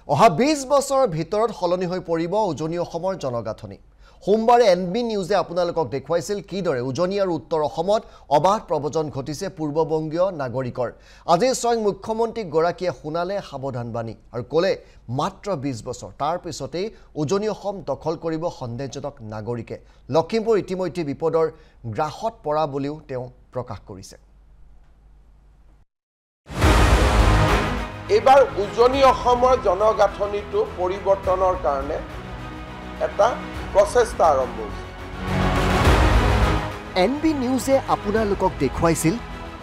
অহা 20 বছৰৰ ভিতৰত সলনি হৈ পৰিব উজনি অসমৰ জনগাঁথনি। সোমবাৰে এনবি নিউজে আপোনালোকক দেখুৱাইছিল কিদৰে উজনি আৰু উত্তৰ অসমত অবাধ প্ৰব্ৰজন ঘটিছে পূৰ্ববংগীয় নাগৰিকৰ। আজি স্বয়ং মুখ্যমন্ত্ৰী গৰাকীয়ে শুনালে সাৱধানবাণী আৰু ক'লে মাত্ৰ 20 বছৰ তাৰ পিছতেই উজনি অসম দখল কৰিব সন্দেহজনক নাগৰিকে। লখিমপুৰ ইতিমধ্যে বিপদৰ গ্ৰাহত পৰা বুলিও তেওঁ প্ৰকাশ কৰিছে। এবাৰ উজনি অসমৰ জনগাঁথনিটো পৰিৱৰ্তনৰ কাৰণে এটা প্ৰচেষ্টা আৰম্ভ হৈছে। এনবি নিউজে আপোনালোকক দেখুৱাইছিল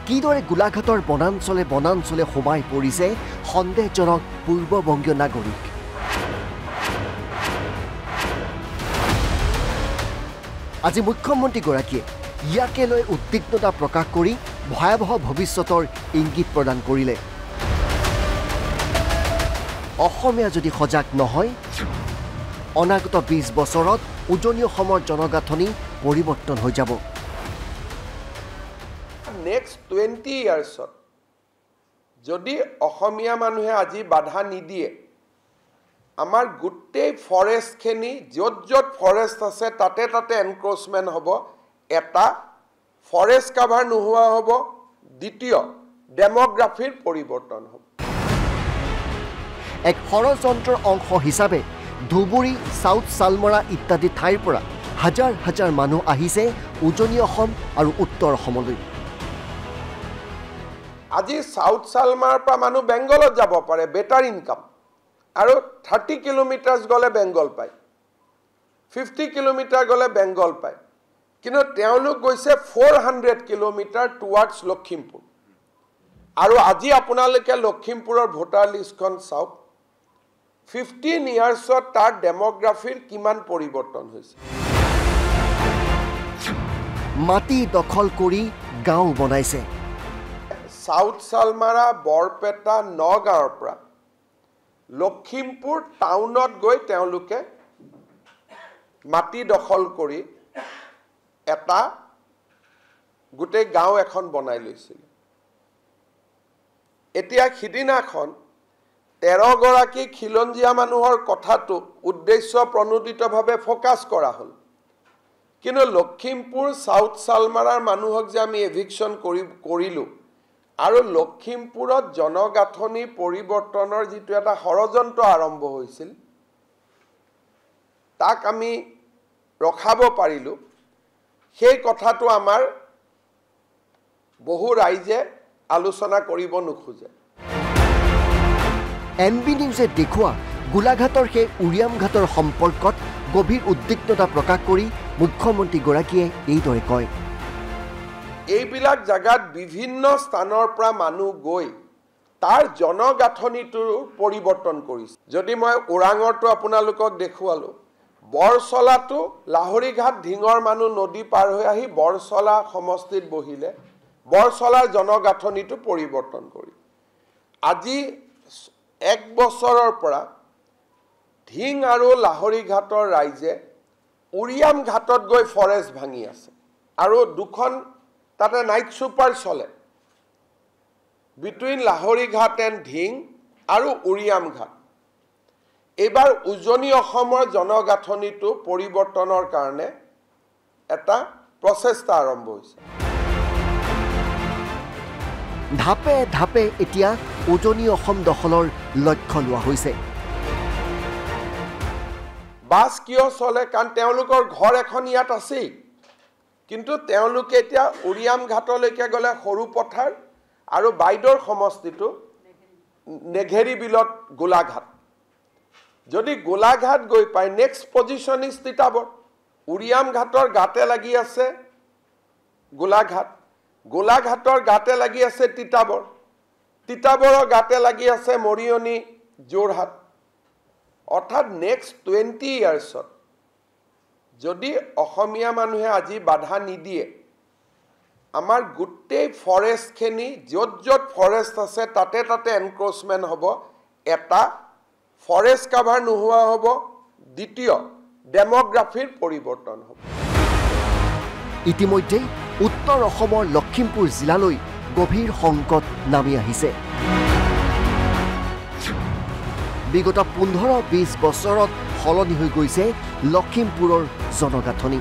কিদৰে গোলাঘাটৰ বনাঞ্চলে সোমাই পৰিছে সন্দেহজনক পূৰ্ববংগীয় নাগৰিক। আজি মুখ্যমন্ত্ৰীগৰাকীয়ে ইয়াকে লৈ উদ্বিগ্নতা প্ৰকাশ কৰি ভয়াৱহ ভৱিষ্যতৰ ইংগিত প্ৰদান কৰিলে। অসমীয়া যদি সজাগ নহয় অনাগত 20 বছৰত উজনি অসমৰ জনগাঁথনি পৰিৱৰ্তন হৈ যাব। নেক্সট 20 ইয়াৰ্ছত যদি অসমীয়া মানুহে আজি বাধা নিদিয়ে আমাৰ গোটেই ফৰেষ্টখিনি য'ত ফৰেষ্ট আছে তাতে এনক্ৰচমেণ্ট হ'ব। এটা ফৰেষ্ট কাভাৰ নোহোৱা হ'ব, দ্বিতীয় ডেমোগ্ৰাফিৰ পৰিৱৰ্তন হ'ব। এক ষড়যন্ত্ৰৰ অংশ হিচাপে ধুবুৰী, সাউথ চালমৰা ইত্যাদি ঠাইৰ পৰা হাজাৰ হাজাৰ মানুহ আহিছে উজনি অসম আৰু উত্তৰ অসমলৈ। আজি সাউথ চালমাৰাৰ পৰা মানুহ বেংগলত যাব পাৰে, বেটাৰ ইনকাম, আৰু 30 কিলোমিটাৰ গ'লে বেংগল পায়, 50 কিলোমিটাৰ গ'লে বেংগল পায়। কিন্তু তেওঁলোক গৈছে 400 কিলোমিটাৰ টুৱাৰ্ডছ লখিমপুৰ। আৰু আজি আপোনালোকে লখিমপুৰৰ ভোটাৰ লিষ্টখন চাওক, 15 ইয়াৰ্ছত তাৰ ডেমোগ্ৰাফিৰ কিমান পৰিৱৰ্তন হৈছে। মাটি দখল কৰি গাঁও বনাইছে। সাউথ চালমাৰা, বৰপেটা, নগাঁৱৰ পৰা লখিমপুৰ টাউনত গৈ তেওঁলোকে মাটি দখল কৰি এটা গোটেই গাঁও এখন বনাই লৈছিল। এতিয়া সিদিনাখন 13 গৰাকী খিলঞ্জীয়া মানুহৰ কথাটো উদ্দেশ্য প্ৰণোদিতভাৱে ফ'কাছ কৰা হ'ল। কিন্তু লখিমপুৰ সাউথ চালমাৰাৰ মানুহক যে আমি এভিকশ্যন কৰিলোঁ আৰু লখিমপুৰত জনগাঁথনি পৰিৱৰ্তনৰ যিটো এটা ষড়যন্ত্ৰ আৰম্ভ হৈছিল তাক আমি ৰখাব পাৰিলোঁ। সেই কথাটো আমাৰ বহু ৰাইজে আলোচনা কৰিব নোখোজে। এনবি নিউজে দেখুওৱা গোলাঘাটৰ সেই উৰিয়াম ঘাটৰ সম্পৰ্কত গভীৰ উদ্বিগ্নতা প্ৰকাশ কৰি মুখ্যমন্ত্ৰীগৰাকীয়ে এইদৰে কয়, এইবিলাক জাগাত বিভিন্ন স্থানৰ পৰা মানুহ গৈ তাৰ জনগাঁথনিটোৰ পৰিৱৰ্তন কৰিছে। যদি মই ওৰাঙৰটো আপোনালোকক দেখুৱালোঁ, বৰচলাটো লাহৰীঘাট ঢিঙৰ মানুহ নদী পাৰ হৈ আহি বৰচলা সমষ্টিত বহিলে, বৰচলাৰ জনগাঁথনিটো পৰিৱৰ্তন কৰি আজি 1 বছৰৰ পৰা ঢিং আৰু লাহৰীঘাটৰ ৰাইজে উৰিয়াম ঘাটত গৈ ফৰেষ্ট ভাঙি আছে আৰু দুখন তাতে নাইট ছুপাৰ চলে বিটুইন লাহৰীঘাট এণ্ড ঢিং আৰু উৰিয়াম ঘাট। এইবাৰ উজনি অসমৰ জনগাঁথনিটো পৰিৱৰ্তনৰ কাৰণে এটা প্ৰচেষ্টা আৰম্ভ হৈছে। ধাপে ধাপে এতিয়া উজনি অসম দখলৰ লক্ষ্য লোৱা হৈছে। বাছ কিয় চলে? কাৰণ তেওঁলোকৰ ঘৰ এখন ইয়াত আছেই, কিন্তু তেওঁলোকে এতিয়া উৰিয়াম ঘাটলৈকে গ'লে সৰু পথাৰ আৰু বাইদেউৰ সমষ্টিটো নেঘেৰী বিলত গোলাঘাট। যদি গোলাঘাট গৈ পায় নেক্সট পজিশ্যন ইজ তিতাবৰ। উৰিয়াম ঘাটৰ গাতে লাগি আছে গোলাঘাট, গোলাঘাটৰ গাতে লাগি আছে তিতাবৰ, তিতাবৰৰ গাতে লাগি আছে মৰিয়নি, যোৰহাট। অৰ্থাৎ নেক্সট 20 ইয়াৰ্ছত যদি অসমীয়া মানুহে আজি বাধা নিদিয়ে আমাৰ গোটেই ফৰেষ্টখিনি য'ত ফৰেষ্ট আছে তাতে এনক্ৰচমেণ্ট হ'ব। এটা ফৰেষ্ট কাভাৰ নোহোৱা হ'ব, দ্বিতীয় ডেমোগ্ৰাফিৰ পৰিৱৰ্তন হ'ব। ইতিমধ্যেই উত্তৰ অসমৰ লখিমপুৰ জিলালৈ গভীৰ সংকট নামি আহিছে। বিগত 15-20 বছৰত সলনি হৈ গৈছে লখিমপুৰৰ জনগাঁথনি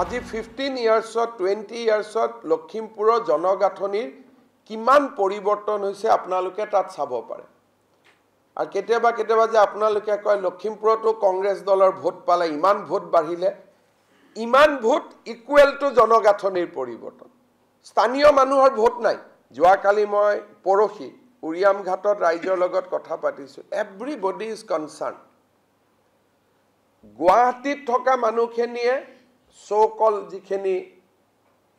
আজি 15 ইয়াৰ্ছত 20 ইয়াৰ্ছত লখিমপুৰৰ জনগাঁথনিৰ কিমান পৰিৱৰ্তন হৈছে আপোনালোকে তাত চাব পাৰে আৰু কেতিয়াবা যে আপোনালোকে কয় লখিমপুৰতো কংগ্ৰেছ দলৰ ভোট পালে ইমান ভোট বাঢ়িলে ইমান ভোট ইকুৱেল টু জনগাঁথনিৰ পৰিৱৰ্তন স্থানীয় মানুহৰ ভোট নাই যোৱাকালি মই পৰহি উৰিয়াম ঘাটত ৰাইজৰ লগত কথা পাতিছোঁ এভৰিবডি ইজ কনচাৰ্ন গুৱাহাটীত থকা মানুহখিনিয়ে সো কল যিখিনি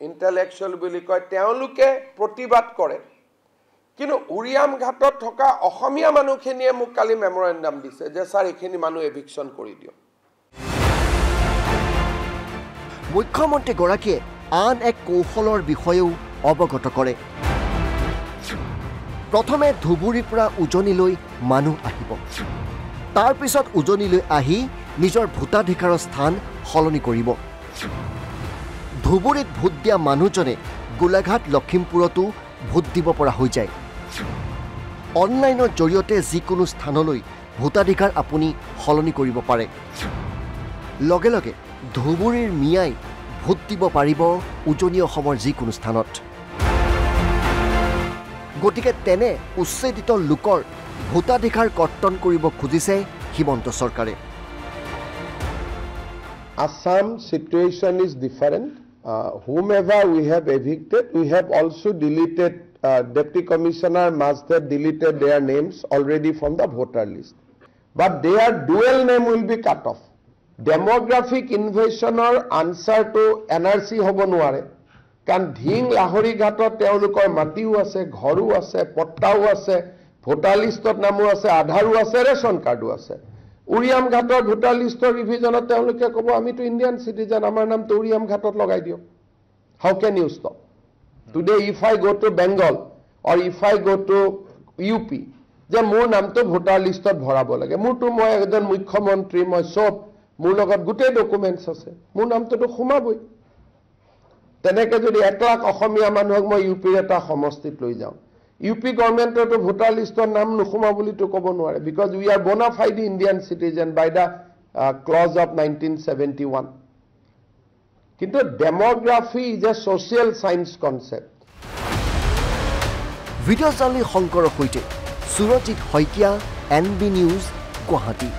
ইণ্টেলেকচুৱেল বুলি কয় তেওঁলোকে প্ৰতিবাদ কৰে কিন্তু উৰিয়াম ঘাটত থকা অসমীয়া মানুহখিনিয়ে মোক কালি মেমৰেণ্ডাম দিছে যে ছাৰ এইখিনি মানুহ এভিকশ্যন কৰি দিয়ক মুখ্যমন্ত্ৰীগৰাকীয়ে আন এক কৌশলৰ বিষয়েও অৱগত কৰে প্ৰথমে ধুবুৰীৰ পৰা উজনিলৈ মানুহ আহিব তাৰ পিছত উজনিলৈ আহি নিজৰ ভোটাধিকাৰৰ স্থান সলনি কৰিব ধুবুৰীত ভোট দিয়া মানুহজনে গোলাঘাট লখিমপুৰতো ভোট দিব পৰা হৈ যায় অনলাইনৰ জৰিয়তে যিকোনো স্থানলৈ ভোটাধিকাৰ আপুনি সলনি কৰিব পাৰে লগে লগে ধুবুৰীৰ মিয়াই ভোট দিব পাৰিব উজনি অসমৰ যিকোনো স্থানত গতিকে তেনে উচ্ছেদিত লোকৰ ভোটাধিকাৰ কৰ্তন কৰিব খুজিছে হিমন্ত চৰকাৰে Assam situation is different. Whomever we have evicted, we have also deleted, Deputy Commissioner must have deleted their names already from the voter list. But their dual name will be cut off. Demographic invasion or answer to NRC hobo nuare. Kan dhing lahori ghatot teolukor matiu ase, ghoru ase, pottau ase, voter listot namu ase, adharu ase, ration cardu ase. Uriam ঘাটৰ voter লিষ্টৰ ৰিভিজনত তেওঁলোকে ক'ব আমিতো Indian citizen আমাৰ নামটো উৰিয়াম ঘাটত লগাই দিও how can you stop today if I go to Bengal or if I go to UP যে মোৰ নামটো ভোটাৰ লিষ্টত ভৰাব লাগে মোৰটো মই একজন মুখ্যমন্ত্ৰী মই সব মোৰ লগত গোটেই ডকুমেন্টছ আছে মোৰ নামটো সোমাবই তেনেকে যদি 1 লাখ অসমীয়া মানুহক মই ইউপিৰ এটা সমষ্টিত লৈ যাওঁ UP government to voter list on nam nukhuma boli to kobo noare because we are bona fide Indian citizen by the clause of 1971 kintu demography is a social science concept video jali Shankar hoite Surajit Hoikia NB News Guwahati